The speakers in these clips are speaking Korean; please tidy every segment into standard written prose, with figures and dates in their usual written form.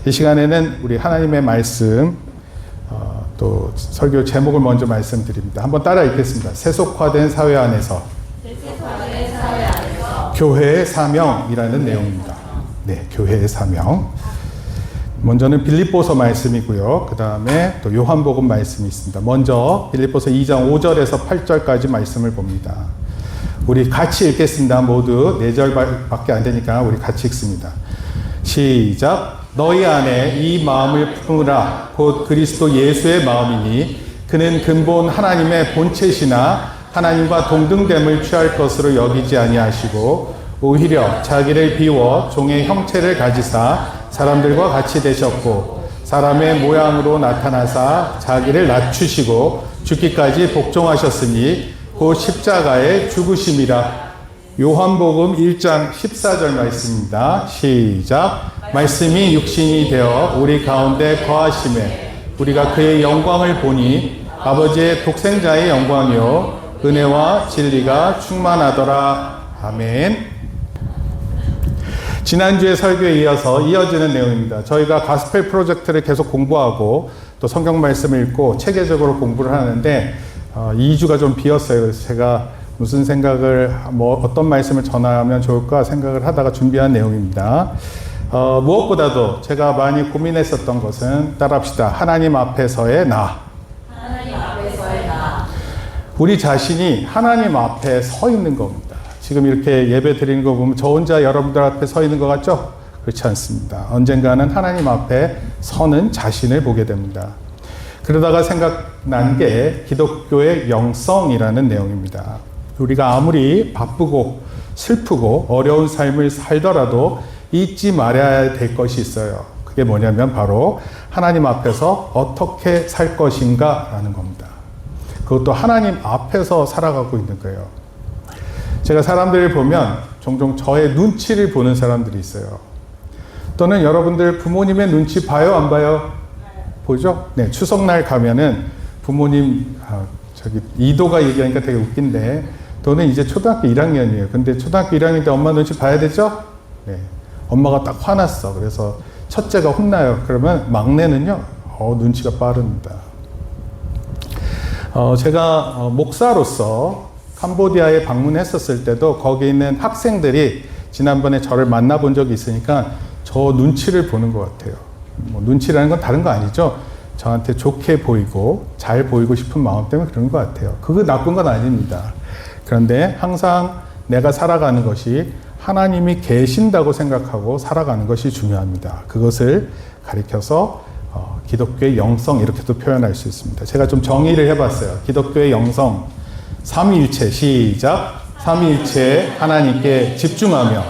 이 시간에는 우리 하나님의 말씀, 또 설교 제목을 먼저 말씀드립니다. 한번 따라 읽겠습니다. 세속화된 사회 안에서 교회의 사명이라는 내용입니다. 네, 교회의 사명. 먼저는 빌립보서 말씀이고요. 그 다음에 또 요한복음 말씀이 있습니다. 먼저 빌립보서 2장 5절에서 8절까지 말씀을 봅니다. 우리 같이 읽겠습니다. 모두 4절밖에 안 되니까 우리 같이 읽습니다. 시작. 너희 안에 이 마음을 품으라. 곧 그리스도 예수의 마음이니 그는 근본 하나님의 본체시나 하나님과 동등됨을 취할 것으로 여기지 아니하시고 오히려 자기를 비워 종의 형체를 가지사 사람들과 같이 되셨고 사람의 모양으로 나타나사 자기를 낮추시고 죽기까지 복종하셨으니 곧 십자가에 죽으심이라. 요한복음 1장 14절 말씀입니다. 시작. 말씀이 육신이 되어 우리 가운데 거하심에 우리가 그의 영광을 보니 아버지의 독생자의 영광이요 은혜와 진리가 충만하더라. 아멘. 지난주의 설교에 이어서 이어지는 내용입니다. 저희가 가스펠 프로젝트를 계속 공부하고 또 성경 말씀을 읽고 체계적으로 공부를 하는데 2주가 좀 비었어요. 그래서 제가 무슨 생각을 어떤 말씀을 전하면 좋을까 생각을 하다가 준비한 내용입니다. 무엇보다도 제가 많이 고민했었던 것은 따라합시다. 하나님 앞에서의 나. 하나님 앞에서의 나. 우리 자신이 하나님 앞에 서 있는 겁니다. 지금 이렇게 예배 드리는 거 보면 저 혼자 여러분들 앞에 서 있는 것 같죠? 그렇지 않습니다. 언젠가는 하나님 앞에 서는 자신을 보게 됩니다. 그러다가 생각난 게 기독교의 영성이라는 내용입니다. 우리가 아무리 바쁘고 슬프고 어려운 삶을 살더라도 잊지 말아야 될 것이 있어요. 그게 뭐냐면 바로 하나님 앞에서 어떻게 살 것인가 라는 겁니다. 그것도 하나님 앞에서 살아가고 있는 거예요. 제가 사람들을 보면 종종 저의 눈치를 보는 사람들이 있어요. 또는 여러분들 부모님의 눈치 봐요, 안 봐요? 보죠? 네, 추석날 가면은 부모님, 이도가 얘기하니까 되게 웃긴데, 너는 이제 초등학교 1학년이에요. 근데 초등학교 1학년 때 엄마 눈치 봐야 되죠? 네. 엄마가 딱 화났어. 그래서 첫째가 혼나요. 그러면 막내는요, 눈치가 빠릅니다. 제가 목사로서 캄보디아에 방문했었을 때도 거기 있는 학생들이 지난번에 저를 만나본 적이 있으니까 저 눈치를 보는 것 같아요. 눈치라는 건 다른 거 아니죠? 저한테 좋게 보이고 잘 보이고 싶은 마음 때문에 그런 것 같아요. 그거 나쁜 건 아닙니다. 그런데 항상 내가 살아가는 것이 하나님이 계신다고 생각하고 살아가는 것이 중요합니다. 그것을 가리켜서 기독교의 영성 이렇게도 표현할 수 있습니다. 제가 좀 정의를 해봤어요. 기독교의 영성, 삼위일체 시작. 삼위일체 하나님께 집중하며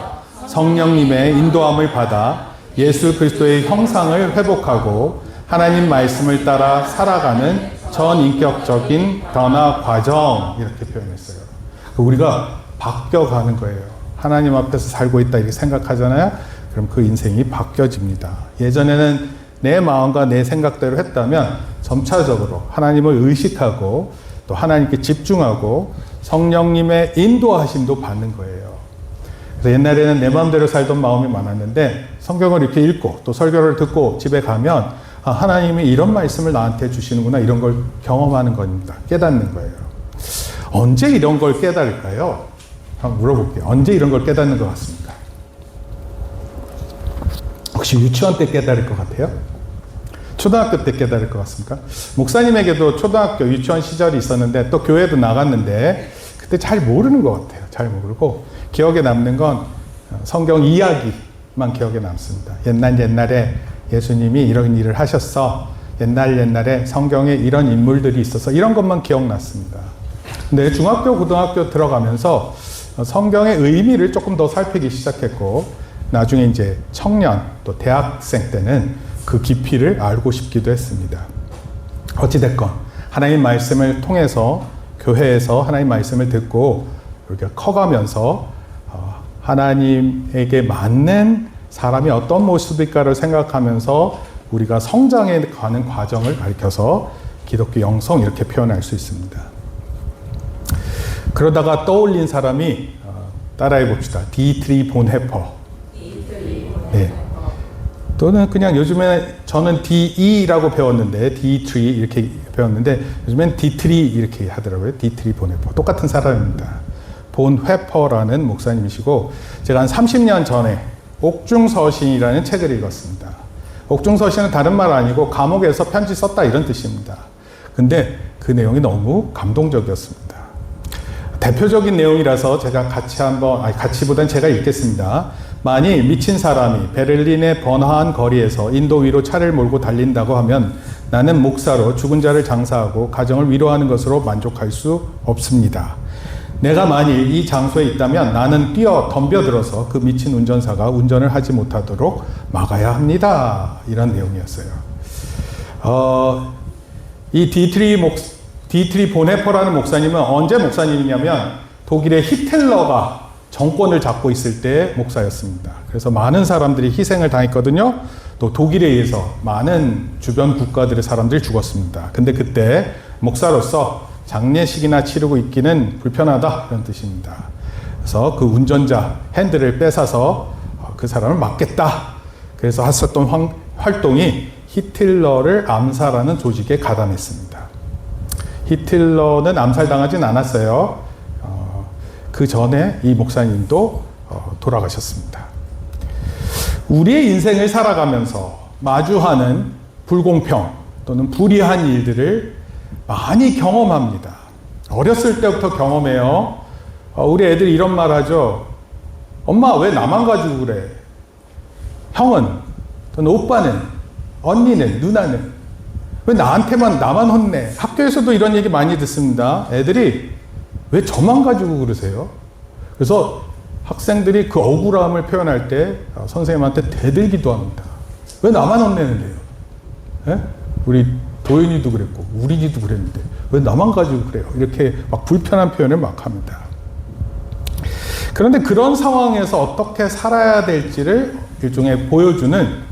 성령님의 인도함을 받아 예수 그리스도의 형상을 회복하고 하나님 말씀을 따라 살아가는 전인격적인 변화 과정 이렇게 표현했어요. 우리가 바뀌어가는 거예요. 하나님 앞에서 살고 있다 이렇게 생각하잖아요. 그럼 그 인생이 바뀌어집니다. 예전에는 내 마음과 내 생각대로 했다면 점차적으로 하나님을 의식하고 또 하나님께 집중하고 성령님의 인도하심도 받는 거예요. 그래서 옛날에는 내 마음대로 살던 마음이 많았는데 성경을 이렇게 읽고 또 설교를 듣고 집에 가면 하나님이 이런 말씀을 나한테 주시는구나 이런 걸 경험하는 겁니다. 깨닫는 거예요. 언제 이런 걸 깨달을까요? 한번 물어볼게요. 언제 이런 걸 깨닫는 것 같습니까? 혹시 유치원 때 깨달을 것 같아요? 초등학교 때 깨달을 것 같습니까? 목사님에게도 초등학교, 유치원 시절이 있었는데 또 교회도 나갔는데 그때 잘 모르는 것 같아요. 잘 모르고 기억에 남는 건 성경 이야기만 기억에 남습니다. 옛날에 예수님이 이런 일을 하셨어. 옛날에 성경에 이런 인물들이 있어서 이런 것만 기억났습니다. 근데 중학교, 고등학교 들어가면서 성경의 의미를 조금 더 살피기 시작했고 나중에 이제 청년 또 대학생 때는 그 깊이를 알고 싶기도 했습니다. 어찌됐건 하나님 말씀을 통해서 교회에서 하나님 말씀을 듣고 이렇게 커가면서 하나님에게 맞는 사람이 어떤 모습일까를 생각하면서 우리가 성장해 가는 과정을 가리켜서 기독교 영성 이렇게 표현할 수 있습니다. 그러다가 떠올린 사람이 따라해 봅시다. 디트리 본헤퍼. 네. 또는 그냥 요즘에 저는 DE라고 배웠는데 D3 이렇게 배웠는데 요즘엔 D3 이렇게 하더라고요. D3 본회퍼. 똑같은 사람입니다. 본 회퍼라는 목사님이시고 제가 한 30년 전에 옥중서신이라는 책을 읽었습니다. 옥중서신은 다른 말 아니고 감옥에서 편지 썼다 이런 뜻입니다. 근데 그 내용이 너무 감동적이었습니다. 대표적인 내용이라서 제가 같이보단 제가 읽겠습니다. 만일 미친 사람이 베를린의 번화한 거리에서 인도 위로 차를 몰고 달린다고 하면 나는 목사로 죽은 자를 장사하고 가정을 위로하는 것으로 만족할 수 없습니다. 내가 만일 이 장소에 있다면 나는 덤벼들어서 그 미친 운전사가 운전을 하지 못하도록 막아야 합니다. 이런 내용이었어요. 이 D3 보네퍼라는 목사님은 언제 목사님이냐면 독일의 히틀러가 정권을 잡고 있을 때 목사였습니다. 그래서 많은 사람들이 희생을 당했거든요. 또 독일에 의해서 많은 주변 국가들의 사람들이 죽었습니다. 근데 그때 목사로서 장례식이나 치르고 있기는 불편하다 이런 뜻입니다. 그래서 그 운전자 핸들을 뺏어서 그 사람을 막겠다. 그래서 했었던 활동이 히틀러를 암살하는 조직에 가담했습니다. 히틀러는 암살당하진 않았어요. 그 전에 이 목사님도 돌아가셨습니다. 우리의 인생을 살아가면서 마주하는 불공평 또는 불의한 일들을 많이 경험합니다. 어렸을 때부터 경험해요. 우리 애들이 이런 말 하죠. 엄마 왜 나만 가지고 그래? 형은 또는 오빠는 언니는 누나는 왜 나만 혼내? 학교에서도 이런 얘기 많이 듣습니다. 애들이 왜 저만 가지고 그러세요? 그래서 학생들이 그 억울함을 표현할 때 선생님한테 대들기도 합니다. 왜 나만 혼내는데요? 예? 우리 도윤이도 그랬고 우리지도 그랬는데 왜 나만 가지고 그래요? 이렇게 막 불편한 표현을 막 합니다. 그런데 그런 상황에서 어떻게 살아야 될지를 일종의 보여주는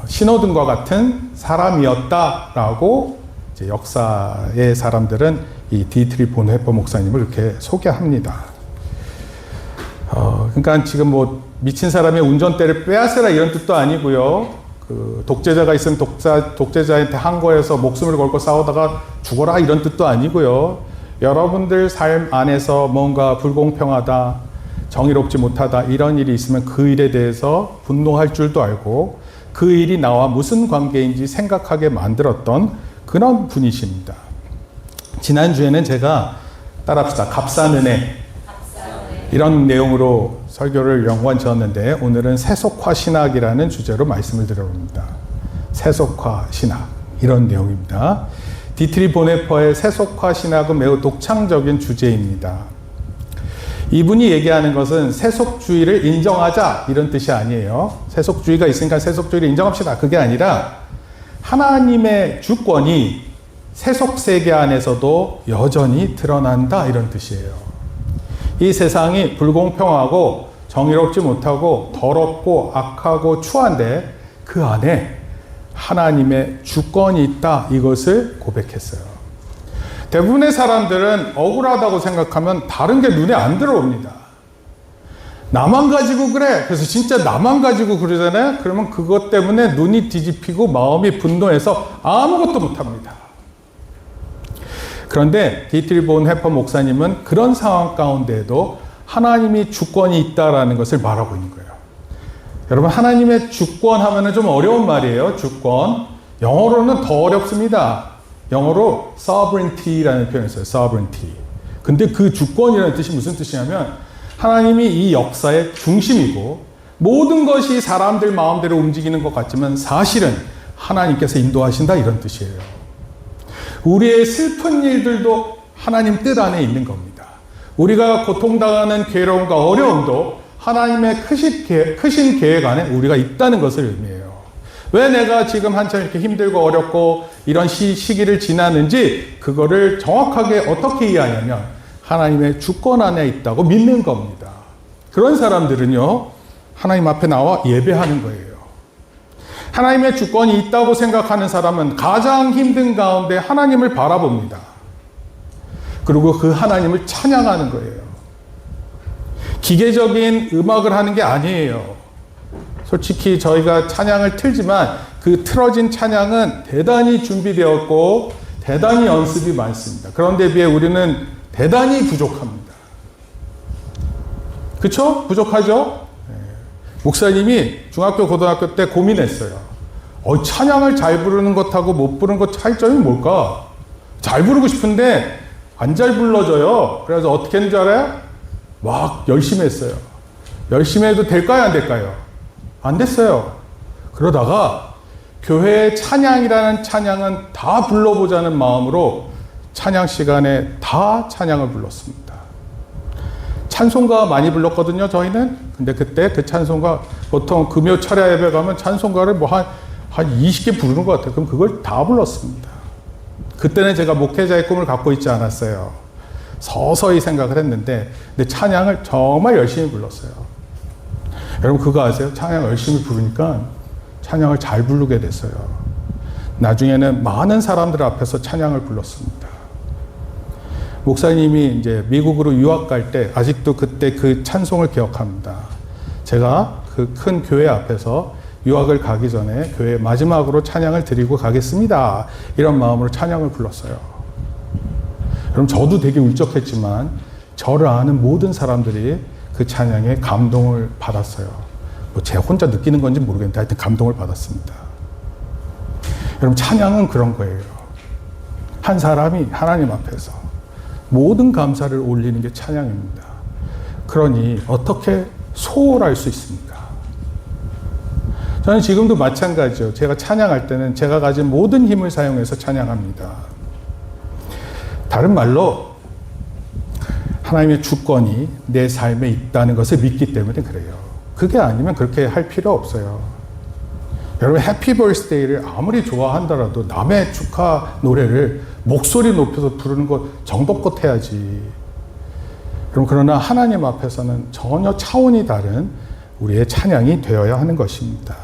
신호등과 같은 사람이었다라고 이제 역사의 사람들은 이 D3 본회퍼 목사님을 이렇게 소개합니다. 그러니까 지금 뭐 미친 사람의 운전대를 빼앗으라 이런 뜻도 아니고요. 그 독재자가 있으면 독재자한테 항거해서 목숨을 걸고 싸우다가 죽어라 이런 뜻도 아니고요. 여러분들 삶 안에서 뭔가 불공평하다, 정의롭지 못하다 이런 일이 있으면 그 일에 대해서 분노할 줄도 알고 그 일이 나와 무슨 관계인지 생각하게 만들었던 그런 분이십니다. 지난주에는 제가 따라합시다. 값싼 은혜 이런 내용으로 설교를 연관 지었는데 오늘은 세속화 신학이라는 주제로 말씀을 드려봅니다. 세속화 신학 이런 내용입니다. D3 보네퍼의 세속화 신학은 매우 독창적인 주제입니다. 이분이 얘기하는 것은 세속주의를 인정하자 이런 뜻이 아니에요. 세속주의가 있으니까 세속주의를 인정합시다. 그게 아니라 하나님의 주권이 세속 세계 안에서도 여전히 드러난다 이런 뜻이에요. 이 세상이 불공평하고 정의롭지 못하고 더럽고 악하고 추한데 그 안에 하나님의 주권이 있다 이것을 고백했어요. 대부분의 사람들은 억울하다고 생각하면 다른 게 눈에 안 들어옵니다. 나만 가지고 그래. 그래서 진짜 나만 가지고 그러잖아요. 그러면 그것 때문에 눈이 뒤집히고 마음이 분노해서 아무것도 못합니다. 그런데 D3 본회퍼 목사님은 그런 상황 가운데에도 하나님이 주권이 있다라는 것을 말하고 있는 거예요. 여러분 하나님의 주권 하면은 좀 어려운 말이에요. 주권. 영어로는 더 어렵습니다. 영어로 sovereignty라는 표현이 있어요. sovereignty. 근데 그 주권이라는 뜻이 무슨 뜻이냐면 하나님이 이 역사의 중심이고 모든 것이 사람들 마음대로 움직이는 것 같지만 사실은 하나님께서 인도하신다 이런 뜻이에요. 우리의 슬픈 일들도 하나님 뜻 안에 있는 겁니다. 우리가 고통당하는 괴로움과 어려움도 하나님의 크신 계획 안에 우리가 있다는 것을 의미해요. 왜 내가 지금 한참 이렇게 힘들고 어렵고 이런 시기를 지나는지 그거를 정확하게 어떻게 이해하냐면 하나님의 주권 안에 있다고 믿는 겁니다. 그런 사람들은요, 하나님 앞에 나와 예배하는 거예요. 하나님의 주권이 있다고 생각하는 사람은 가장 힘든 가운데 하나님을 바라봅니다. 그리고 그 하나님을 찬양하는 거예요. 기계적인 음악을 하는 게 아니에요. 솔직히 저희가 찬양을 틀지만 그 틀어진 찬양은 대단히 준비되었고 대단히 연습이 많습니다. 그런데 비해 우리는 대단히 부족합니다. 그쵸? 부족하죠? 네. 목사님이 중학교, 고등학교 때 고민했어요. 찬양을 잘 부르는 것하고 못 부르는 것 차이점이 뭘까? 잘 부르고 싶은데 안 잘 불러져요. 그래서 어떻게 했는지 알아요? 막 열심히 했어요. 열심히 해도 될까요? 안 될까요? 안 됐어요. 그러다가 교회의 찬양이라는 찬양은 다 불러보자는 마음으로 찬양 시간에 다 찬양을 불렀습니다. 찬송가 많이 불렀거든요, 저희는. 근데 그때 그 찬송가 보통 금요 철야 예배 가면 찬송가를 뭐 한 20개 부르는 것 같아요. 그럼 그걸 다 불렀습니다. 그때는 제가 목회자의 꿈을 갖고 있지 않았어요. 서서히 생각을 했는데, 근데 찬양을 정말 열심히 불렀어요. 여러분 그거 아세요? 찬양 열심히 부르니까 찬양을 잘 부르게 됐어요. 나중에는 많은 사람들 앞에서 찬양을 불렀습니다. 목사님이 이제 미국으로 유학 갈 때 아직도 그때 그 찬송을 기억합니다. 제가 그 큰 교회 앞에서 유학을 가기 전에 교회 마지막으로 찬양을 드리고 가겠습니다. 이런 마음으로 찬양을 불렀어요. 그럼 저도 되게 울적했지만 저를 아는 모든 사람들이 그 찬양에 감동을 받았어요. 뭐 제가 혼자 느끼는 건지 모르겠는데 하여튼 감동을 받았습니다. 여러분 찬양은 그런 거예요. 한 사람이 하나님 앞에서 모든 감사를 올리는 게 찬양입니다. 그러니 어떻게 소홀할 수 있습니까? 저는 지금도 마찬가지죠. 제가 찬양할 때는 제가 가진 모든 힘을 사용해서 찬양합니다. 다른 말로 하나님의 주권이 내 삶에 있다는 것을 믿기 때문에 그래요. 그게 아니면 그렇게 할 필요 없어요. 여러분 해피 버스데이를 아무리 좋아한다라도 남의 축하 노래를 목소리 높여서 부르는 것 정도껏 해야지. 그러나 하나님 앞에서는 전혀 차원이 다른 우리의 찬양이 되어야 하는 것입니다.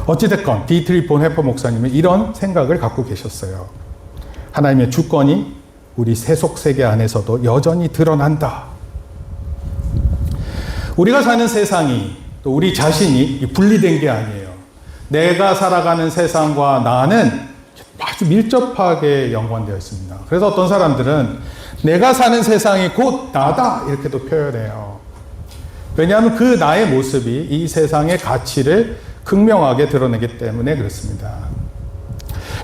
어찌됐건 디트리 본헤퍼 목사님은 이런 생각을 갖고 계셨어요. 하나님의 주권이 우리 세속세계 안에서도 여전히 드러난다. 우리가 사는 세상이 또 우리 자신이 분리된 게 아니에요. 내가 살아가는 세상과 나는 아주 밀접하게 연관되어 있습니다. 그래서 어떤 사람들은 내가 사는 세상이 곧 나다 이렇게도 표현해요. 왜냐하면 그 나의 모습이 이 세상의 가치를 극명하게 드러내기 때문에 그렇습니다.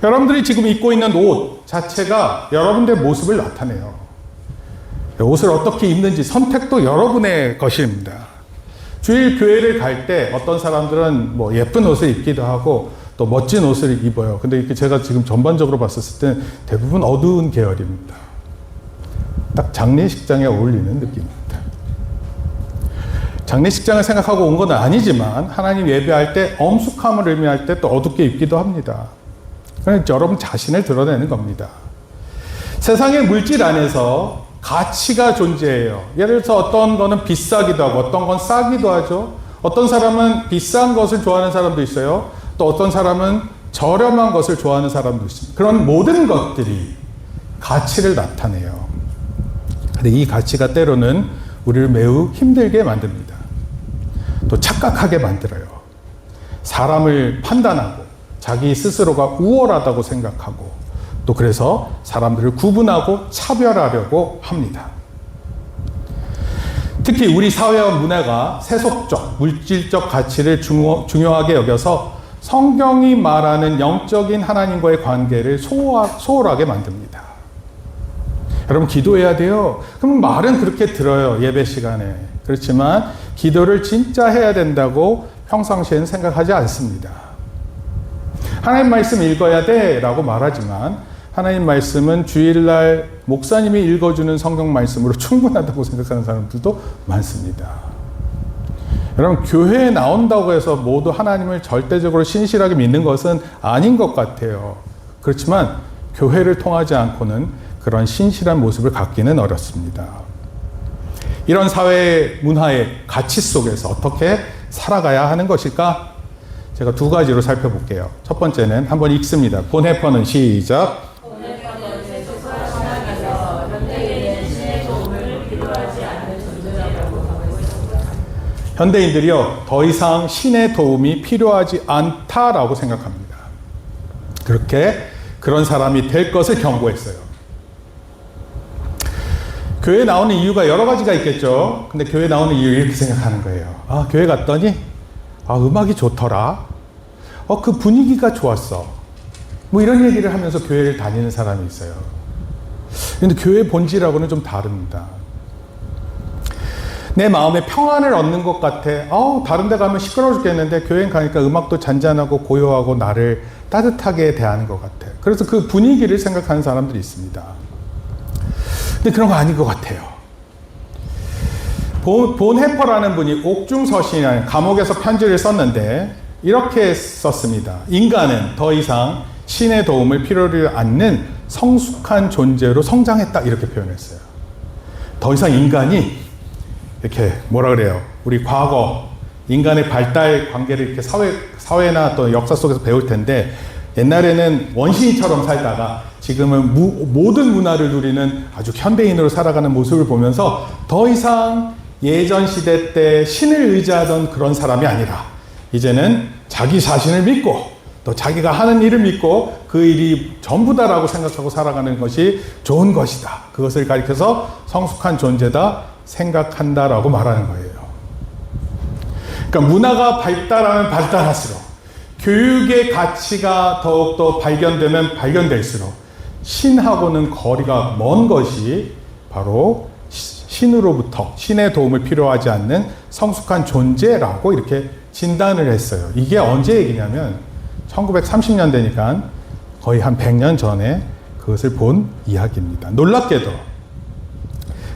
여러분들이 지금 입고 있는 옷 자체가 여러분들의 모습을 나타내요. 옷을 어떻게 입는지 선택도 여러분의 것입니다. 주일 교회를 갈 때 어떤 사람들은 뭐 예쁜 옷을 입기도 하고 또 멋진 옷을 입어요. 근데 이렇게 제가 지금 전반적으로 봤을 때 대부분 어두운 계열입니다. 딱 장례식장에 어울리는 느낌입니다. 장례식장을 생각하고 온 건 아니지만 하나님 예배할 때 엄숙함을 의미할 때 또 어둡게 입기도 합니다. 그러니까 여러분 자신을 드러내는 겁니다. 세상의 물질 안에서 가치가 존재해요. 예를 들어서 어떤 거는 비싸기도 하고 어떤 건 싸기도 하죠. 어떤 사람은 비싼 것을 좋아하는 사람도 있어요. 또 어떤 사람은 저렴한 것을 좋아하는 사람도 있습니다. 그런 모든 것들이 가치를 나타내요. 근데 이 가치가 때로는 우리를 매우 힘들게 만듭니다. 또 착각하게 만들어요. 사람을 판단하고 자기 스스로가 우월하다고 생각하고 또 그래서 사람들을 구분하고 차별하려고 합니다. 특히 우리 사회와 문화가 세속적, 물질적 가치를 중요하게 여겨서 성경이 말하는 영적인 하나님과의 관계를 소홀하게 만듭니다. 여러분 기도해야 돼요. 그럼 말은 그렇게 들어요. 예배 시간에. 그렇지만 기도를 진짜 해야 된다고 평상시에는 생각하지 않습니다. 하나님 말씀 읽어야 돼 라고 말하지만 하나님 말씀은 주일날 목사님이 읽어주는 성경 말씀으로 충분하다고 생각하는 사람들도 많습니다. 여러분 교회에 나온다고 해서 모두 하나님을 절대적으로 신실하게 믿는 것은 아닌 것 같아요. 그렇지만 교회를 통하지 않고는 그런 신실한 모습을 갖기는 어렵습니다. 이런 사회 문화의 가치 속에서 어떻게 살아가야 하는 것일까? 제가 두 가지로 살펴볼게요. 첫 번째는 한번 읽습니다. 본해퍼는 시작. 본해퍼는 세속과 신앙에서 현대인의 신의 도움을 필요하지 않는 존재라고 하고 있습니다. 현대인들이요, 더 이상 신의 도움이 필요하지 않다라고 생각합니다. 그런 사람이 될 것을 경고했어요. 교회에 나오는 이유가 여러 가지가 있겠죠. 근데 교회에 나오는 이유 이렇게 생각하는 거예요. 아, 교회 갔더니, 음악이 좋더라. 그 분위기가 좋았어. 뭐 이런 얘기를 하면서 교회를 다니는 사람이 있어요. 근데 교회 본질하고는 좀 다릅니다. 내 마음에 평안을 얻는 것 같아. 다른 데 가면 시끄러워 죽겠는데 교회 가니까 음악도 잔잔하고 고요하고 나를 따뜻하게 대하는 것 같아. 그래서 그 분위기를 생각하는 사람들이 있습니다. 근데 그런 거 아닌 것 같아요. 본 해퍼라는 분이 옥중서신이라는 감옥에서 편지를 썼는데 이렇게 썼습니다. 인간은 더 이상 신의 도움을 필요로 않는 성숙한 존재로 성장했다. 이렇게 표현했어요. 더 이상 인간이 이렇게 뭐라 그래요? 우리 과거 인간의 발달 관계를 이렇게 사회나 또 역사 속에서 배울 텐데 옛날에는 원시인처럼 살다가 지금은 모든 문화를 누리는 아주 현대인으로 살아가는 모습을 보면서 더 이상 예전 시대 때 신을 의지하던 그런 사람이 아니라 이제는 자기 자신을 믿고 또 자기가 하는 일을 믿고 그 일이 전부다라고 생각하고 살아가는 것이 좋은 것이다. 그것을 가리켜서 성숙한 존재다 생각한다라고 말하는 거예요. 그러니까 문화가 발달하면 발달할수록 교육의 가치가 더욱더 발견되면 발견될수록 신하고는 거리가 먼 것이 바로 신으로부터 신의 도움을 필요하지 않는 성숙한 존재라고 이렇게 진단을 했어요. 이게 언제 얘기냐면 1930년대니까 거의 한 100년 전에 그것을 본 이야기입니다. 놀랍게도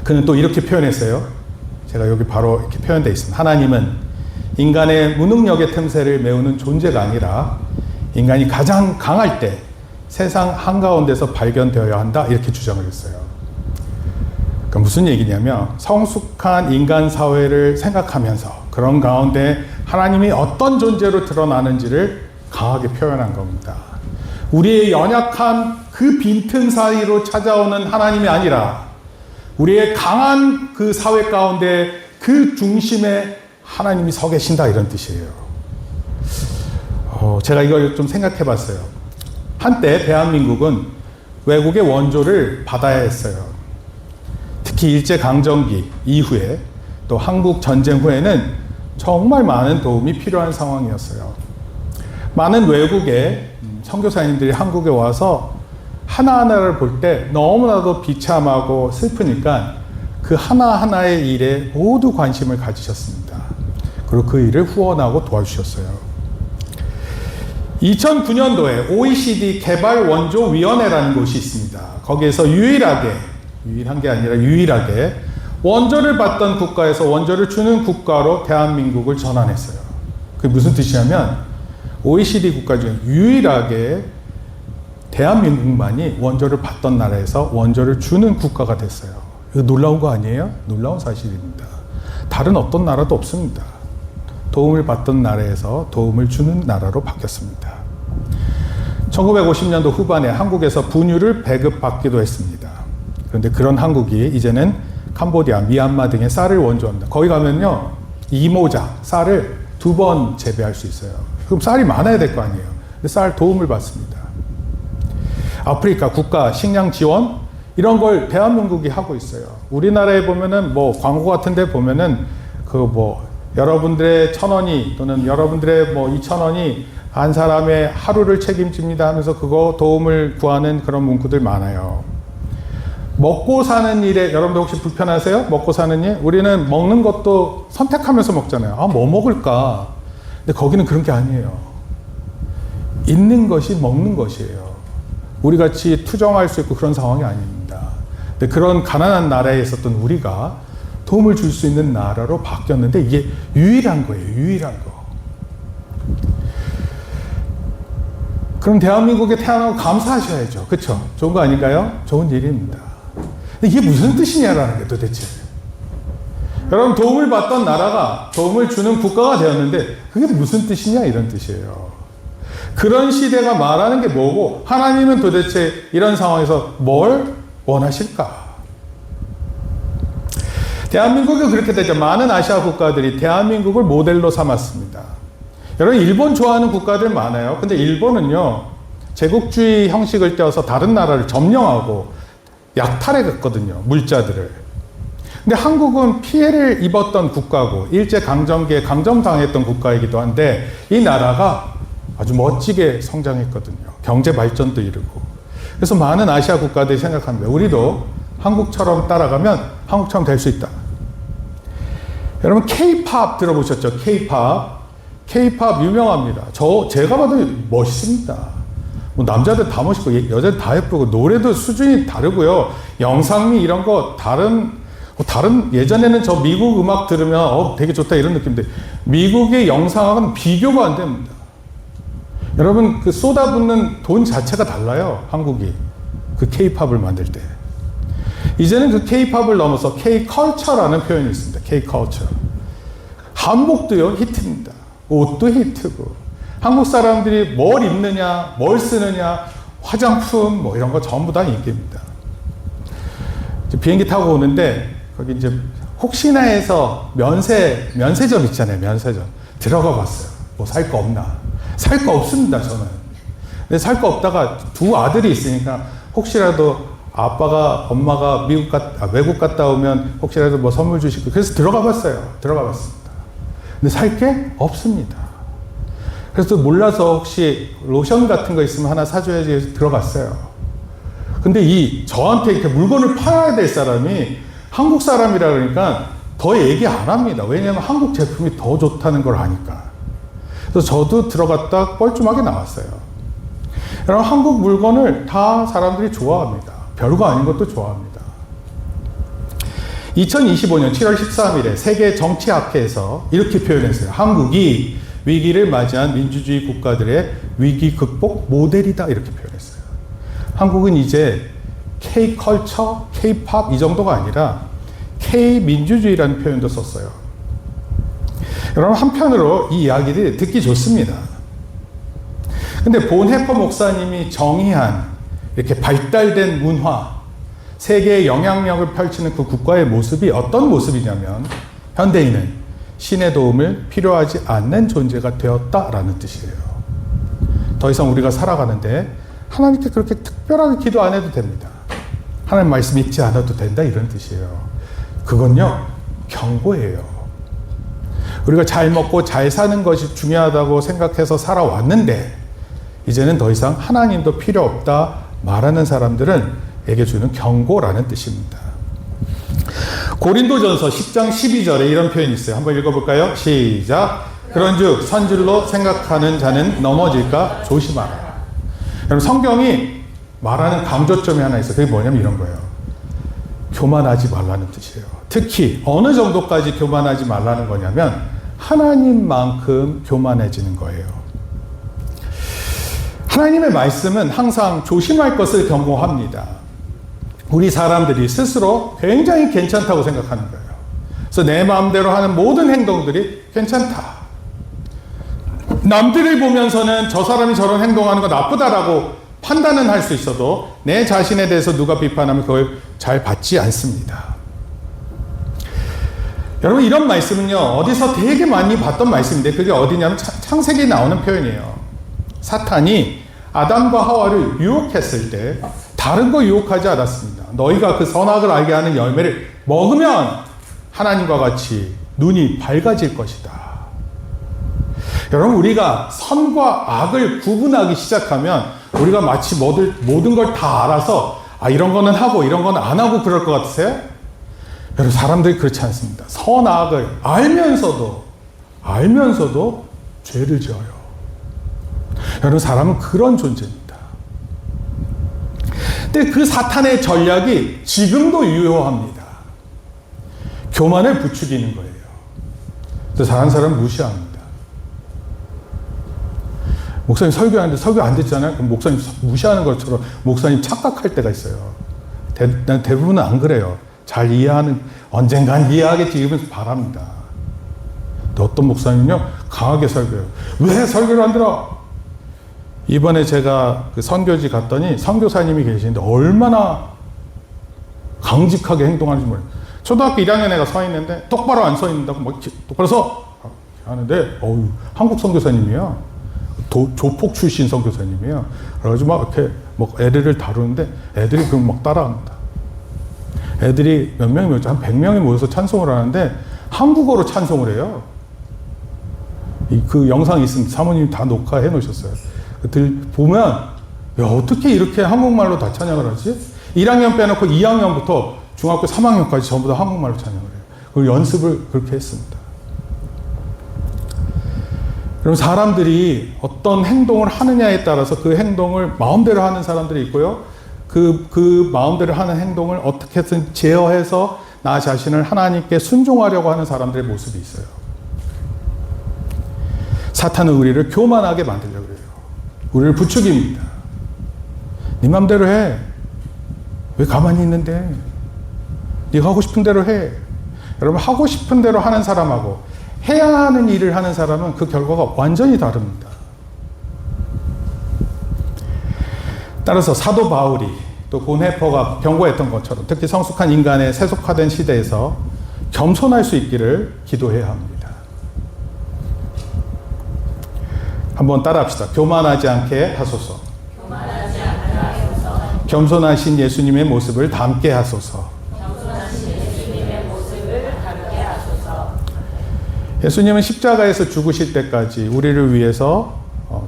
그는 또 이렇게 표현했어요. 제가 여기 바로 이렇게 표현되어 있습니다. 하나님은 인간의 무능력의 틈새를 메우는 존재가 아니라 인간이 가장 강할 때 세상 한가운데서 발견되어야 한다. 이렇게 주장을 했어요. 그러니까 무슨 얘기냐면 성숙한 인간 사회를 생각하면서 그런 가운데 하나님이 어떤 존재로 드러나는지를 강하게 표현한 겁니다. 우리의 연약한 그 빈틈 사이로 찾아오는 하나님이 아니라 우리의 강한 그 사회 가운데 그 중심에 하나님이 서 계신다 이런 뜻이에요. 제가 이걸 좀 생각해 봤어요. 한때 대한민국은 외국의 원조를 받아야 했어요. 특히 일제강점기 이후에 또 한국 전쟁 후에는 정말 많은 도움이 필요한 상황이었어요. 많은 외국의 선교사님들이 한국에 와서 하나하나를 볼 때 너무나도 비참하고 슬프니까 그 하나하나의 일에 모두 관심을 가지셨습니다. 그리고 그 일을 후원하고 도와주셨어요. 2009년도에 OECD 개발원조위원회라는 곳이 있습니다. 거기에서 유일한 게 아니라 유일하게 원조를 받던 국가에서 원조를 주는 국가로 대한민국을 전환했어요. 그게 무슨 뜻이냐면 OECD 국가 중에 유일하게 대한민국만이 원조를 받던 나라에서 원조를 주는 국가가 됐어요. 이거 놀라운 거 아니에요? 놀라운 사실입니다. 다른 어떤 나라도 없습니다. 도움을 받던 나라에서 도움을 주는 나라로 바뀌었습니다. 1950년도 후반에 한국에서 분유를 배급받기도 했습니다. 그런데 그런 한국이 이제는 캄보디아, 미얀마 등의 쌀을 원조합니다. 거기 가면요, 이모작, 쌀을 2번 재배할 수 있어요. 그럼 쌀이 많아야 될 거 아니에요. 근데 쌀 도움을 받습니다. 아프리카 국가 식량 지원 이런 걸 대한민국이 하고 있어요. 우리나라에 보면은 뭐 광고 같은데 보면은 여러분들의 1,000원이 또는 여러분들의 2,000원이 한 사람의 하루를 책임집니다 하면서 그거 도움을 구하는 그런 문구들 많아요. 먹고 사는 일에 여러분들 혹시 불편하세요? 먹고 사는 일? 우리는 먹는 것도 선택하면서 먹잖아요. 뭐 먹을까? 근데 거기는 그런 게 아니에요. 있는 것이 먹는 것이에요. 우리 같이 투정할 수 있고 그런 상황이 아닙니다. 근데 그런 가난한 나라에 있었던 우리가 도움을 줄 수 있는 나라로 바뀌었는데 이게 유일한 거예요. 유일한 거. 그럼 대한민국에 태어나고 감사하셔야죠. 그렇죠? 좋은 거 아닌가요? 좋은 일입니다. 근데 이게 무슨 뜻이냐라는 게 도대체. 여러분 도움을 받던 나라가 도움을 주는 국가가 되었는데 그게 무슨 뜻이냐 이런 뜻이에요. 그런 시대가 말하는 게 뭐고 하나님은 도대체 이런 상황에서 뭘 원하실까? 대한민국이 그렇게 되죠. 많은 아시아 국가들이 대한민국을 모델로 삼았습니다. 여러분, 일본 좋아하는 국가들 많아요. 근데 일본은요, 제국주의 형식을 떼어서 다른 나라를 점령하고 약탈해 갔거든요. 물자들을. 근데 한국은 피해를 입었던 국가고 일제강점기에 강점당했던 국가이기도 한데 이 나라가 아주 멋지게 성장했거든요. 경제 발전도 이루고. 그래서 많은 아시아 국가들이 생각합니다. 우리도 한국처럼 따라가면 한국처럼 될 수 있다. 여러분, K-팝 들어보셨죠? K-팝. K-팝 유명합니다. 제가 봐도 멋있습니다. 뭐 남자들 다 멋있고 여자들 다 예쁘고 노래도 수준이 다르고요. 영상미 이런 거 다른 예전에는 저 미국 음악 들으면 되게 좋다 이런 느낌인데 미국의 영상하고는 비교가 안 됩니다. 여러분, 그 쏟아붓는 돈 자체가 달라요. 한국이 그 K-팝을 만들 때. 이제는 그 K-팝을 넘어서 K-컬처라는 표현이 있습니다. K-컬처. 한복도요 히트입니다. 옷도 히트고 한국 사람들이 뭘 입느냐, 뭘 쓰느냐, 화장품 뭐 이런 거 전부 다 인기입니다. 비행기 타고 오는데 거기 이제 혹시나 해서 면세점 있잖아요. 면세점 들어가 봤어요. 뭐 살 거 없나? 살 거 없습니다. 저는. 근데 살 거 없다가 두 아들이 있으니까 혹시라도 엄마가 외국 갔다 오면 혹시라도 뭐 선물 주시고 그래서 들어가 봤습니다. 근데 살 게 없습니다. 그래서 몰라서 혹시 로션 같은 거 있으면 하나 사줘야지 해서 들어갔어요. 근데 저한테 이렇게 물건을 팔아야 될 사람이 한국 사람이라 그러니까 더 얘기 안 합니다. 왜냐하면 한국 제품이 더 좋다는 걸 아니까. 그래서 저도 들어갔다 뻘쭘하게 나왔어요. 여러분, 한국 물건을 다 사람들이 좋아합니다. 별거 아닌 것도 좋아합니다. 2025년 7월 13일에 세계 정치학회에서 이렇게 표현했어요. 한국이 위기를 맞이한 민주주의 국가들의 위기 극복 모델이다 이렇게 표현했어요. 한국은 이제 K-컬처, K-팝 이 정도가 아니라 K-민주주의라는 표현도 썼어요. 여러분, 한편으로 이 이야기를 듣기 좋습니다. 근데 본해퍼 목사님이 정의한 이렇게 발달된 문화, 세계의 영향력을 펼치는 그 국가의 모습이 어떤 모습이냐면 현대인은 신의 도움을 필요하지 않는 존재가 되었다라는 뜻이에요. 더 이상 우리가 살아가는데 하나님께 그렇게 특별하게 기도 안 해도 됩니다. 하나님 말씀 읽지 않아도 된다 이런 뜻이에요. 그건요, 경고예요. 우리가 잘 먹고 잘 사는 것이 중요하다고 생각해서 살아왔는데 이제는 더 이상 하나님도 필요 없다 말하는 사람들은 에게 주는 경고라는 뜻입니다. 고린도전서 10장 12절에 이런 표현이 있어요. 한번 읽어볼까요? 시작. 그런즉 선줄로 생각하는 자는 넘어질까 조심하라. 여러분, 성경이 말하는 강조점이 하나 있어요. 그게 뭐냐면 이런 거예요. 교만하지 말라는 뜻이에요. 특히 어느 정도까지 교만하지 말라는 거냐면 하나님만큼 교만해지는 거예요. 하나님의 말씀은 항상 조심할 것을 경고합니다. 우리 사람들이 스스로 굉장히 괜찮다고 생각하는 거예요. 그래서 내 마음대로 하는 모든 행동들이 괜찮다. 남들을 보면서는 저 사람이 저런 행동하는 거 나쁘다라고 판단은 할 수 있어도 내 자신에 대해서 누가 비판하면 그걸 잘 받지 않습니다. 여러분, 이런 말씀은요, 어디서 되게 많이 봤던 말씀인데 그게 어디냐면 창세기에 나오는 표현이에요. 사탄이 아담과 하와를 유혹했을 때 다른 거 유혹하지 않았습니다. 너희가 그 선악을 알게 하는 열매를 먹으면 하나님과 같이 눈이 밝아질 것이다. 여러분, 우리가 선과 악을 구분하기 시작하면 우리가 마치 모든 걸 다 알아서 이런 거는 하고 이런 거는 안 하고 그럴 것 같으세요? 여러분, 사람들이 그렇지 않습니다. 선악을 알면서도 죄를 지어요. 여러분, 사람은 그런 존재입니다. 근데 그 사탄의 전략이 지금도 유효합니다. 교만을 부추기는 거예요. 그래서 다른 사람 무시합니다. 목사님 설교하는데 설교 안 됐잖아요? 그럼 목사님 무시하는 것처럼 목사님 착각할 때가 있어요. 난 대부분은 안 그래요. 잘 언젠간 이해하겠지 이러면서 바랍니다. 근데 어떤 목사님은요, 강하게 설교해요. 왜 설교를 안 들어? 이번에 제가 그 선교지 갔더니 선교사님이 계시는데 얼마나 강직하게 행동하는지 몰라요. 초등학교 1학년 애가 서 있는데 똑바로 안 서 있는다고 막 똑바로 서 하는데 한국 선교사님이야. 조폭 출신 선교사님이야. 그래가지고 막 이렇게 뭐 애들을 다루는데 애들이 그럼 막 따라합니다. 애들이 몇 명이 모였죠? 한 100명이 모여서 찬송을 하는데 한국어로 찬송을 해요. 그 영상이 있으면 사모님이 다 녹화해 놓으셨어요. 보면 야, 어떻게 이렇게 한국말로 다 찬양을 하지? 1학년 빼놓고 2학년부터 중학교 3학년까지 전부 다 한국말로 찬양을 해요. 그리고 연습을 그렇게 했습니다. 그럼 사람들이 어떤 행동을 하느냐에 따라서 그 행동을 마음대로 하는 사람들이 있고요. 그 마음대로 하는 행동을 어떻게든 제어해서 나 자신을 하나님께 순종하려고 하는 사람들의 모습이 있어요. 사탄은 우리를 교만하게 만들려고 그래요. 우리를 부추깁니다. 네 맘대로 해. 왜 가만히 있는데? 네가 하고 싶은 대로 해. 여러분, 하고 싶은 대로 하는 사람하고 해야 하는 일을 하는 사람은 그 결과가 완전히 다릅니다. 따라서 사도 바울이 또 보네퍼가 경고했던 것처럼 특히 성숙한 인간의 세속화된 시대에서 겸손할 수 있기를 기도해야 합니다. 한번 따라합시다. 교만하지 않게 하소서. 겸손하신 예수님의 모습을 닮게 하소서. 예수님은 십자가에서 죽으실 때까지 우리를 위해서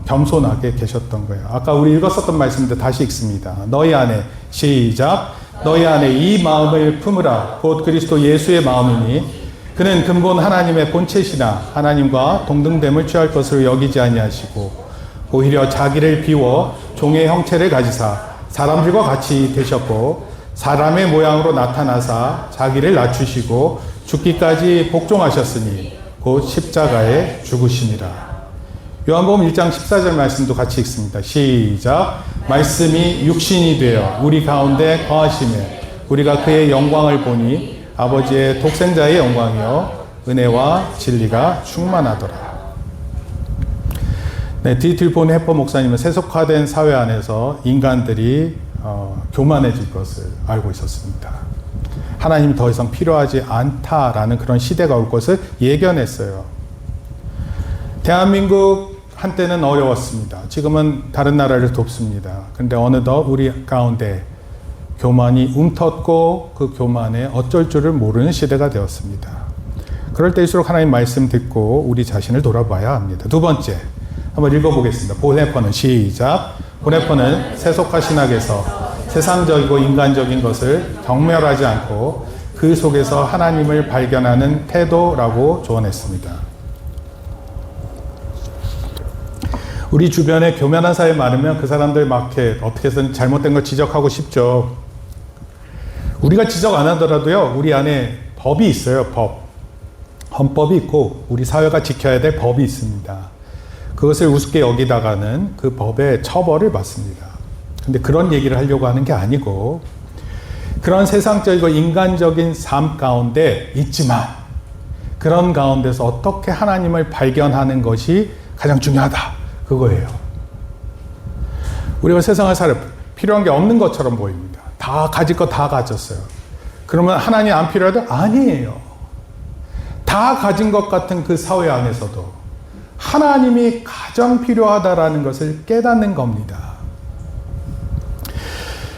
겸손하게 계셨던 거예요. 아까 우리 읽었었던 말씀인데 다시 읽습니다. 너희 안에 시작. 너희 안에 이 마음을 품으라. 곧 그리스도 예수의 마음이니 그는 근본 하나님의 본체시나 하나님과 동등됨을 취할 것으로 여기지 아니하시고 오히려 자기를 비워 종의 형체를 가지사 사람들과 같이 되셨고 사람의 모양으로 나타나사 자기를 낮추시고 죽기까지 복종하셨으니 곧 십자가에 죽으시니라. 요한복음 1장 14절 말씀도 같이 읽습니다. 시작. 말씀이 육신이 되어 우리 가운데 거하시매 우리가 그의 영광을 보니 아버지의 독생자의 영광이요 은혜와 진리가 충만하더라. 네, 디틀 보네퍼 목사님은 세속화된 사회 안에서 인간들이 교만해질 것을 알고 있었습니다. 하나님이 더 이상 필요하지 않다라는 그런 시대가 올 것을 예견했어요. 대한민국 한때는 어려웠습니다. 지금은 다른 나라를 돕습니다. 근데 어느덧 우리 가운데 교만이 움텄고 그 교만에 어쩔 줄을 모르는 시대가 되었습니다. 그럴 때일수록 하나님 말씀 듣고 우리 자신을 돌아봐야 합니다. 두 번째, 한번 읽어보겠습니다. 보네퍼는 시작. 보네퍼는 세속화 신학에서 세상적이고 인간적인 것을 경멸하지 않고 그 속에서 하나님을 발견하는 태도라고 조언했습니다. 우리 주변에 교만한 사람이 많으면 그 사람들 막 이렇게 어떻게 해서든 잘못된 걸 지적하고 싶죠. 우리가 지적 안 하더라도요, 우리 안에 법이 있어요, 법. 헌법이 있고 우리 사회가 지켜야 될 법이 있습니다. 그것을 우습게 여기다가는 그 법의 처벌을 받습니다. 근데 그런 얘기를 하려고 하는 게 아니고 그런 세상적이고 인간적인 삶 가운데 있지만 그런 가운데서 어떻게 하나님을 발견하는 것이 가장 중요하다. 그거예요. 우리가 세상을 살아 필요한 게 없는 것처럼 보입니다. 다 가질 거 다 가졌어요. 그러면 하나님 안 필요하다? 아니에요. 다 가진 것 같은 그 사회 안에서도 하나님이 가장 필요하다라는 것을 깨닫는 겁니다.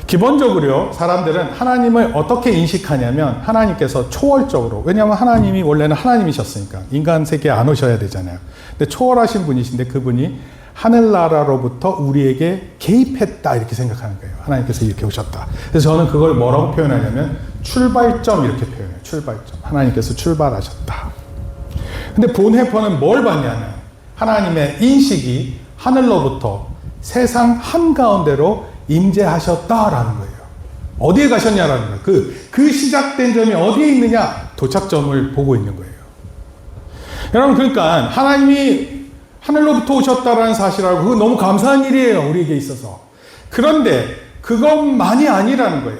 기본적으로요, 사람들은 하나님을 어떻게 인식하냐면 하나님께서 초월적으로, 왜냐하면 하나님이 원래는 하나님이셨으니까 인간 세계에 안 오셔야 되잖아요. 근데 초월하신 분이신데 그분이 하늘나라로부터 우리에게 개입했다 이렇게 생각하는 거예요. 하나님께서 이렇게 오셨다. 그래서 저는 그걸 뭐라고 표현하냐면 출발점 이렇게 표현해요. 출발점. 하나님께서 출발하셨다. 근데 본해퍼는 뭘 봤냐면 하나님의 인식이 하늘로부터 세상 한가운데로 임재하셨다라는 거예요. 어디에 가셨냐라는 거예요. 그 시작된 점이 어디에 있느냐? 도착점을 보고 있는 거예요. 여러분, 그러니까 하나님이 하늘로부터 오셨다라는 사실을 알고 그거 너무 감사한 일이에요. 우리에게 있어서. 그런데 그것만이 아니라는 거예요.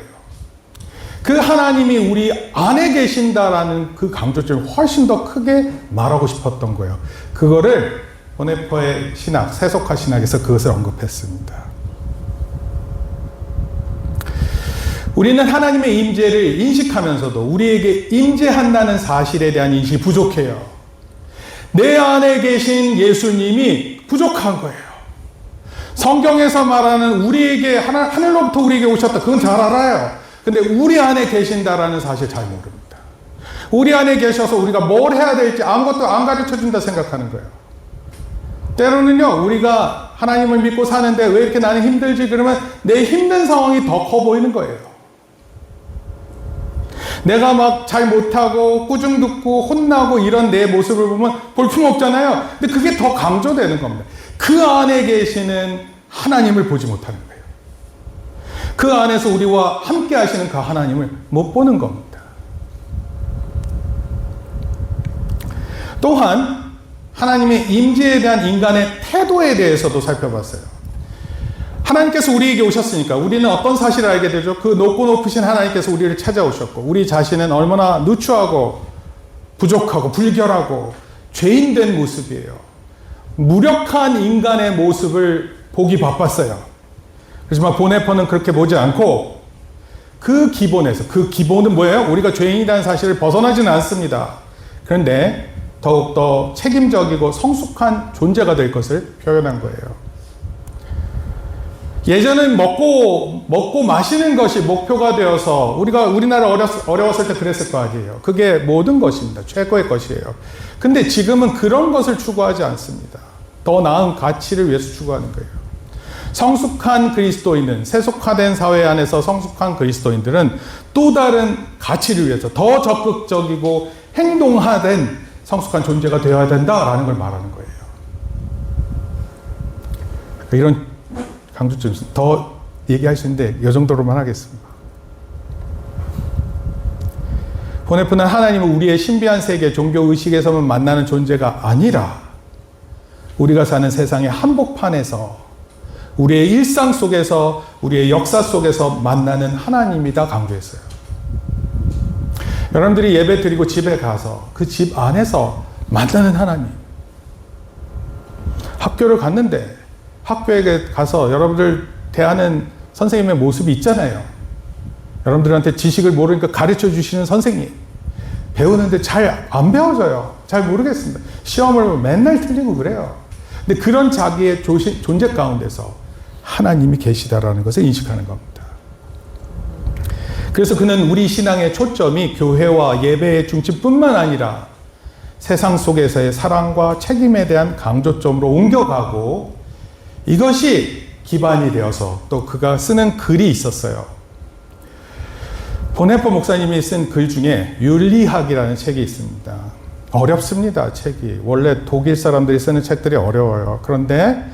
그 하나님이 우리 안에 계신다라는 그 강조점을 훨씬 더 크게 말하고 싶었던 거예요. 그거를 보네퍼의 신학, 세속화 신학에서 그것을 언급했습니다. 우리는 하나님의 임재를 인식하면서도 우리에게 임재한다는 사실에 대한 인식이 부족해요. 내 안에 계신 예수님이 부족한 거예요. 성경에서 말하는 우리에게 하늘로부터 우리에게 오셨다. 그건 잘 알아요. 근데 우리 안에 계신다라는 사실 잘 모릅니다. 우리 안에 계셔서 우리가 뭘 해야 될지 아무것도 안 가르쳐 준다 생각하는 거예요. 때로는요, 우리가 하나님을 믿고 사는데 왜 이렇게 나는 힘들지? 그러면 내 힘든 상황이 더 커 보이는 거예요. 내가 막 잘 못하고 꾸중 듣고 혼나고 이런 내 모습을 보면 볼품없잖아요. 근데 그게 더 강조되는 겁니다. 그 안에 계시는 하나님을 보지 못하는 거예요. 그 안에서 우리와 함께 하시는 그 하나님을 못 보는 겁니다. 또한 하나님의 임재에 대한 인간의 태도에 대해서도 살펴봤어요. 하나님께서 우리에게 오셨으니까 우리는 어떤 사실을 알게 되죠? 그 높고 높으신 하나님께서 우리를 찾아오셨고 우리 자신은 얼마나 누추하고 부족하고 불결하고 죄인된 모습이에요. 무력한 인간의 모습을 보기 바빴어요. 그렇지만 보네퍼는 그렇게 보지 않고 그 기본에서, 그 기본은 뭐예요? 우리가 죄인이라는 사실을 벗어나지는 않습니다. 그런데 더욱더 책임적이고 성숙한 존재가 될 것을 표현한 거예요. 예전엔 먹고 마시는 것이 목표가 되어서 우리나라 어려웠을 때 그랬을 거 아니에요. 그게 모든 것입니다. 최고의 것이에요. 근데 지금은 그런 것을 추구하지 않습니다. 더 나은 가치를 위해서 추구하는 거예요. 성숙한 그리스도인은, 세속화된 사회 안에서 성숙한 그리스도인들은 또 다른 가치를 위해서 더 적극적이고 행동화된 성숙한 존재가 되어야 된다라는 걸 말하는 거예요. 이런 강조점 더 얘기할 수 있는데 이 정도로만 하겠습니다. 보네프는 하나님은 우리의 신비한 세계, 종교 의식에서만 만나는 존재가 아니라 우리가 사는 세상의 한복판에서 우리의 일상 속에서 우리의 역사 속에서 만나는 하나님이다 강조했어요. 여러분들이 예배 드리고 집에 가서 그 집 안에서 만나는 하나님. 학교를 갔는데 학교에 가서 여러분들 대하는 선생님의 모습이 있잖아요. 여러분들한테 지식을 모르니까 가르쳐 주시는 선생님. 배우는데 잘 안 배워져요. 잘 모르겠습니다. 시험을 맨날 틀리고 그래요. 근데 그런 자기의 존재 가운데서 하나님이 계시다라는 것을 인식하는 겁니다. 그래서 그는 우리 신앙의 초점이 교회와 예배의 중심뿐만 아니라 세상 속에서의 사랑과 책임에 대한 강조점으로 옮겨가고 이것이 기반이 되어서 또 그가 쓰는 글이 있었어요. 보네퍼 목사님이 쓴 글 중에 윤리학이라는 책이 있습니다. 어렵습니다, 책이. 원래 독일 사람들이 쓰는 책들이 어려워요. 그런데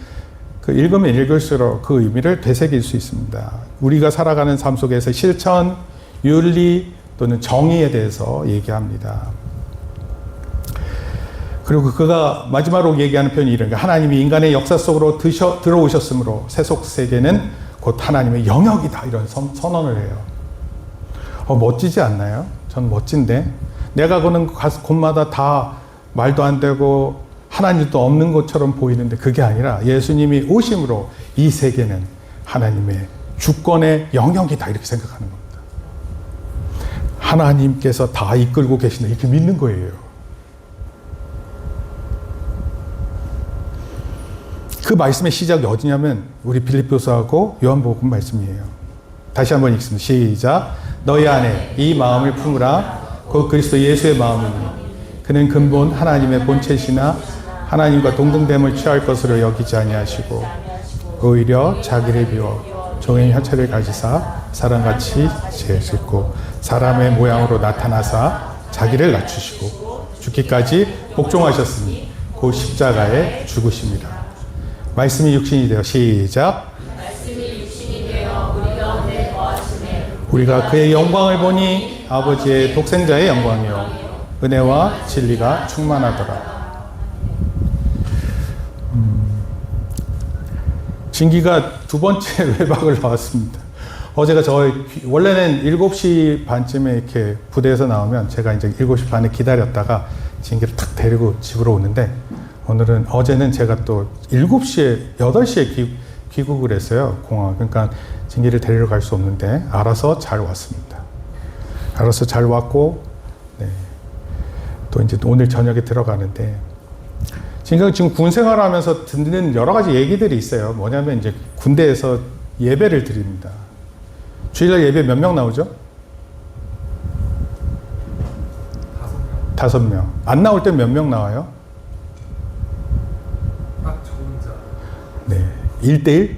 그 읽으면 읽을수록 그 의미를 되새길 수 있습니다. 우리가 살아가는 삶 속에서 실천, 윤리 또는 정의에 대해서 얘기합니다. 그리고 그가 마지막으로 얘기하는 표현이 이런 거예요. 하나님이 인간의 역사 속으로 들어오셨으므로 세속 세계는 곧 하나님의 영역이다. 이런 선언을 해요. 멋지지 않나요? 전 멋진데. 내가 가는 곳마다 다 말도 안 되고 하나님도 없는 것처럼 보이는데 그게 아니라 예수님이 오심으로 이 세계는 하나님의 주권의 영역이다. 이렇게 생각하는 겁니다. 하나님께서 다 이끌고 계신다. 이렇게 믿는 거예요. 그 말씀의 시작이 어디냐면 우리 빌립보서하고 요한복음 말씀이에요. 다시 한번 읽습니다. 시작. 너희 안에 이 마음을 품으라. 곧 그리스도 예수의 마음이니 그는 근본 하나님의 본체시나 하나님과 동등됨을 취할 것으로 여기지 아니하시고 오히려 자기를 비워 종의 형체를 가지사 사람같이 재시고 사람의 모양으로 나타나사 자기를 낮추시고 죽기까지 복종하셨으니 곧 십자가에 죽으십니다. 말씀이 육신이 되어 시작. 말씀이 육신이 되어 우리 가운데 거하시네. 우리가 그의 영광을 보니 아버지의 독생자의 영광이요 은혜와 진리가 충만하더라. 진기가 두 번째 외박을 나왔습니다. 어제가 원래는 7시 반쯤에 이렇게 부대에서 나오면 제가 이제 7시 반에 기다렸다가 진기를 탁 데리고 집으로 오는데 어제는 제가 또 7시에, 8시에 귀국을 했어요. 공항. 그러니까 진기를 데리러 갈 수 없는데 알아서 잘 왔습니다. 알아서 잘 왔고, 네. 또 이제 오늘 저녁에 들어가는데, 지금 군 생활하면서 듣는 여러 가지 얘기들이 있어요. 뭐냐면 이제 군대에서 예배를 드립니다. 주일날 예배 몇 명 나오죠? 5명. 안 나올 때 몇 명 나와요? 딱 저 혼자. 네. 1대1?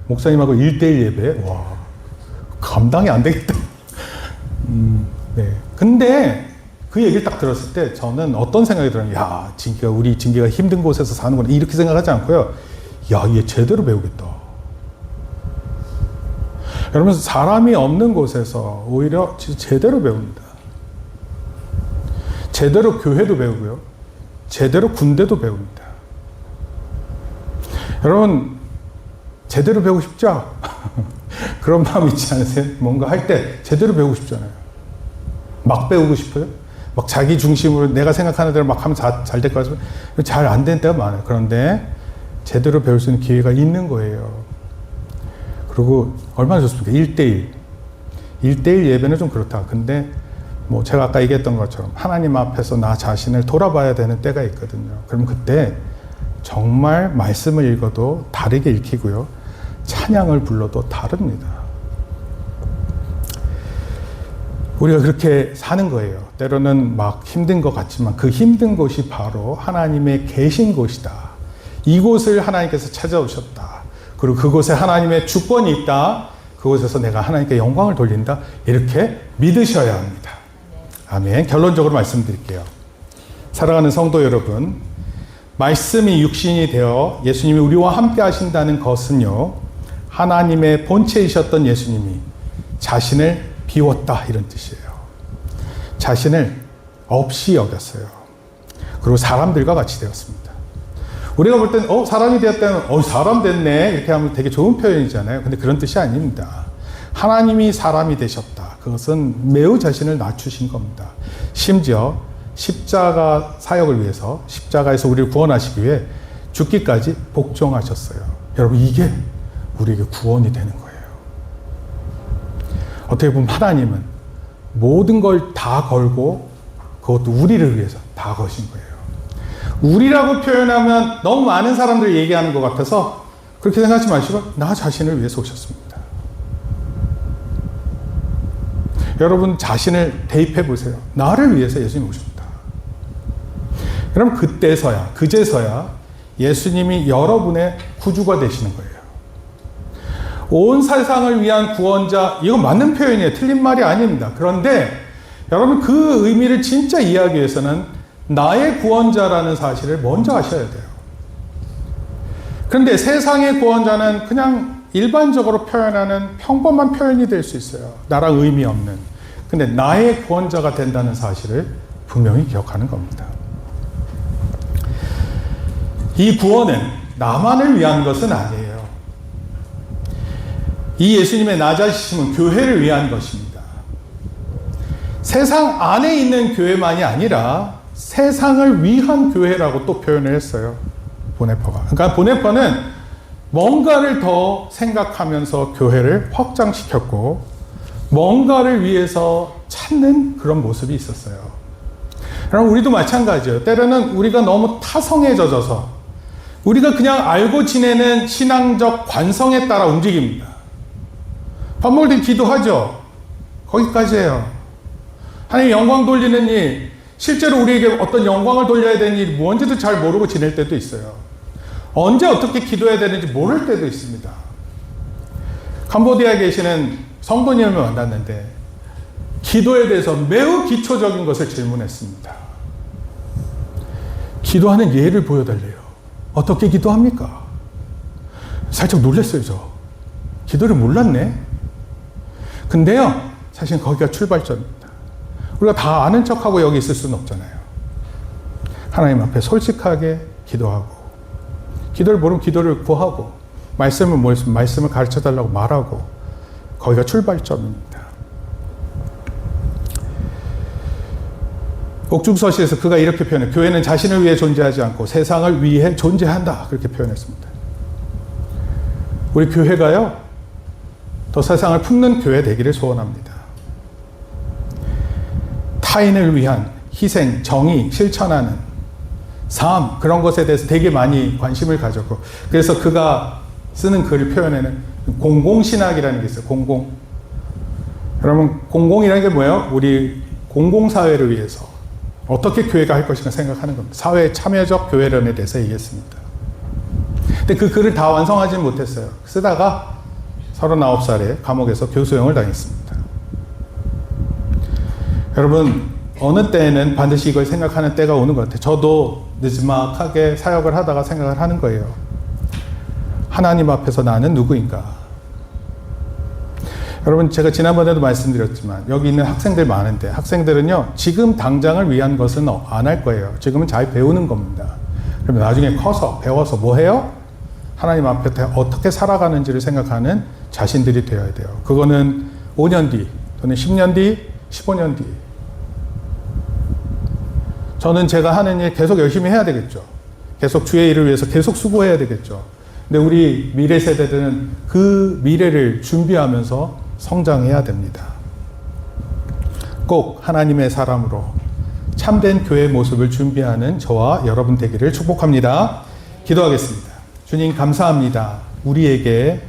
목사님하고 1대1 예배? 와, 감당이 안 되겠다. 네. 근데 그 얘기를 딱 들었을 때 저는 어떤 생각이 들어요? 야, 우리 진기가 힘든 곳에서 사는구나. 이렇게 생각하지 않고요. 야, 얘 제대로 배우겠다. 여러분, 사람이 없는 곳에서 오히려 제대로 배웁니다. 제대로 교회도 배우고요. 제대로 군대도 배웁니다. 여러분, 제대로 배우고 싶죠? 그런 마음 있지 않으세요? 뭔가 할 때 제대로 배우고 싶잖아요. 막 배우고 싶어요? 막 자기 중심으로 내가 생각하는 대로 막 하면 잘 될 것 같아요. 잘 안 되는 때가 많아요. 그런데 제대로 배울 수 있는 기회가 있는 거예요. 그리고 얼마나 좋습니까? 1대1. 1대1 예배는 좀 그렇다. 근데 뭐 제가 아까 얘기했던 것처럼 하나님 앞에서 나 자신을 돌아봐야 되는 때가 있거든요. 그럼 그때 정말 말씀을 읽어도 다르게 읽히고요. 찬양을 불러도 다릅니다. 우리가 그렇게 사는 거예요. 때로는 막 힘든 것 같지만 그 힘든 곳이 바로 하나님의 계신 곳이다. 이곳을 하나님께서 찾아오셨다. 그리고 그곳에 하나님의 주권이 있다. 그곳에서 내가 하나님께 영광을 돌린다. 이렇게 믿으셔야 합니다. 아멘. 결론적으로 말씀드릴게요. 사랑하는 성도 여러분, 말씀이 육신이 되어 예수님이 우리와 함께 하신다는 것은요, 하나님의 본체이셨던 예수님이 자신을 비웠다, 이런 뜻이에요. 자신을 없이 여겼어요. 그리고 사람들과 같이 되었습니다. 우리가 볼 때는 사람이 되었다면 사람 됐네 이렇게 하면 되게 좋은 표현이잖아요. 근데 그런 뜻이 아닙니다. 하나님이 사람이 되셨다. 그것은 매우 자신을 낮추신 겁니다. 심지어 십자가 사역을 위해서, 십자가에서 우리를 구원하시기 위해 죽기까지 복종하셨어요. 여러분, 이게 우리에게 구원이 되는 거예요. 어떻게 보면 하나님은 모든 걸 다 걸고 그것도 우리를 위해서 다 거신 거예요. 우리라고 표현하면 너무 많은 사람들이 얘기하는 것 같아서 그렇게 생각하지 마시고 나 자신을 위해서 오셨습니다. 여러분 자신을 대입해 보세요. 나를 위해서 예수님이 오셨다. 여러분 그때서야, 그제서야 예수님이 여러분의 구주가 되시는 거예요. 온 세상을 위한 구원자, 이건 맞는 표현이에요. 틀린 말이 아닙니다. 그런데 여러분 그 의미를 진짜 이해하기 위해서는 나의 구원자라는 사실을 먼저 아셔야 돼요. 그런데 세상의 구원자는 그냥 일반적으로 표현하는 평범한 표현이 될 수 있어요. 나랑 의미 없는. 근데 나의 구원자가 된다는 사실을 분명히 기억하는 겁니다. 이 구원은 나만을 위한 것은 아니에요. 이 예수님의 낮아지심은 교회를 위한 것입니다. 세상 안에 있는 교회만이 아니라 세상을 위한 교회라고 또 표현을 했어요. 보네퍼가. 그러니까 보네퍼는 뭔가를 더 생각하면서 교회를 확장시켰고 뭔가를 위해서 찾는 그런 모습이 있었어요. 그럼 우리도 마찬가지예요. 때로는 우리가 너무 타성에 젖어서 우리가 그냥 알고 지내는 신앙적 관성에 따라 움직입니다. 밥 먹을 때 기도하죠. 거기까지예요. 하나님 영광 돌리는 일, 실제로 우리에게 어떤 영광을 돌려야 되는 일이 뭔지도 잘 모르고 지낼 때도 있어요. 언제 어떻게 기도해야 되는지 모를 때도 있습니다. 캄보디아에 계시는 성도님을 만났는데 기도에 대해서 매우 기초적인 것을 질문했습니다. 기도하는 예를 보여달래요. 어떻게 기도합니까? 살짝 놀랐어요, 저. 기도를 몰랐네. 근데요, 사실 거기가 출발점입니다. 우리가 다 아는 척하고 여기 있을 수는 없잖아요. 하나님 앞에 솔직하게 기도하고, 기도를 모르면 기도를 구하고, 말씀을 모르면 말씀을 가르쳐달라고 말하고, 거기가 출발점입니다. 옥중서시에서 그가 이렇게 표현해요. 교회는 자신을 위해 존재하지 않고 세상을 위해 존재한다. 그렇게 표현했습니다. 우리 교회가요, 더 세상을 품는 교회 되기를 소원합니다. 타인을 위한 희생, 정의, 실천하는 삶, 그런 것에 대해서 되게 많이 관심을 가졌고, 그래서 그가 쓰는 글을 표현에는 공공신학이라는 게 있어요. 여러분, 공공이라는 게 뭐예요? 우리 공공사회를 위해서 어떻게 교회가 할 것인가 생각하는 겁니다. 사회 참여적 교회론에 대해서 얘기했습니다. 근데 그 글을 다 완성하지는 못했어요. 쓰다가 39살에 감옥에서 교수형을 당했습니다. 여러분, 어느 때에는 반드시 이걸 생각하는 때가 오는 것 같아요. 저도 느지막하게 사역을 하다가 생각을 하는 거예요. 하나님 앞에서 나는 누구인가? 여러분, 제가 지난번에도 말씀드렸지만 여기 있는 학생들 많은데, 학생들은요 지금 당장을 위한 것은 안 할 거예요. 지금은 잘 배우는 겁니다. 그러면 나중에 커서 배워서 뭐 해요? 하나님 앞에 어떻게 살아가는지를 생각하는 자신들이 되어야 돼요. 그거는 5년 뒤 또는 10년 뒤, 15년 뒤. 저는 제가 하는 일 계속 열심히 해야 되겠죠. 계속 주의 일을 위해서 계속 수고해야 되겠죠. 근데 우리 미래 세대들은 그 미래를 준비하면서 성장해야 됩니다. 꼭 하나님의 사람으로 참된 교회의 모습을 준비하는 저와 여러분 되기를 축복합니다. 기도하겠습니다. 주님, 감사합니다. 우리에게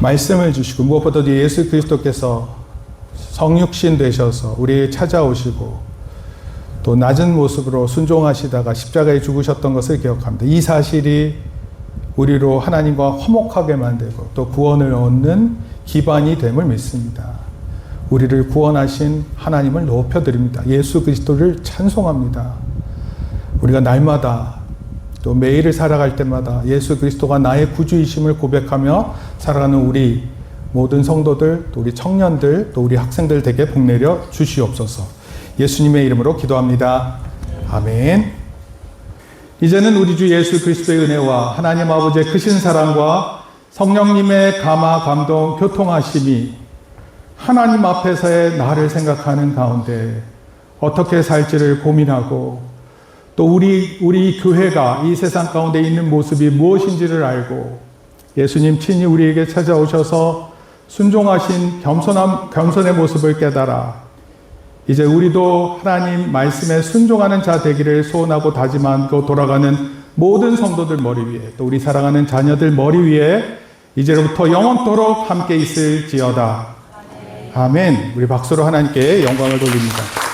말씀을 주시고 무엇보다도 예수 그리스도께서 성육신 되셔서 우리를 찾아오시고 또 낮은 모습으로 순종하시다가 십자가에 죽으셨던 것을 기억합니다. 이 사실이 우리로 하나님과 화목하게 만들고 또 구원을 얻는 기반이 됨을 믿습니다. 우리를 구원하신 하나님을 높여드립니다. 예수 그리스도를 찬송합니다. 우리가 날마다 또 매일을 살아갈 때마다 예수 그리스도가 나의 구주이심을 고백하며 살아가는 우리 모든 성도들, 또 우리 청년들, 또 우리 학생들 되게 복내려 주시옵소서. 예수님의 이름으로 기도합니다. 아멘. 이제는 우리 주 예수 그리스도의 은혜와 하나님 아버지의 크신 사랑과 성령님의 감화, 감동, 교통하심이 하나님 앞에서의 나를 생각하는 가운데 어떻게 살지를 고민하고 또 우리 교회가 이 세상 가운데 있는 모습이 무엇인지를 알고 예수님 친히 우리에게 찾아오셔서 순종하신 겸손의 모습을 깨달아 이제 우리도 하나님 말씀에 순종하는 자 되기를 소원하고 다짐하고 돌아가는 모든 성도들 머리 위에 또 우리 사랑하는 자녀들 머리 위에 이제로부터 영원토록 함께 있을지어다. 아멘. 우리 박수로 하나님께 영광을 돌립니다.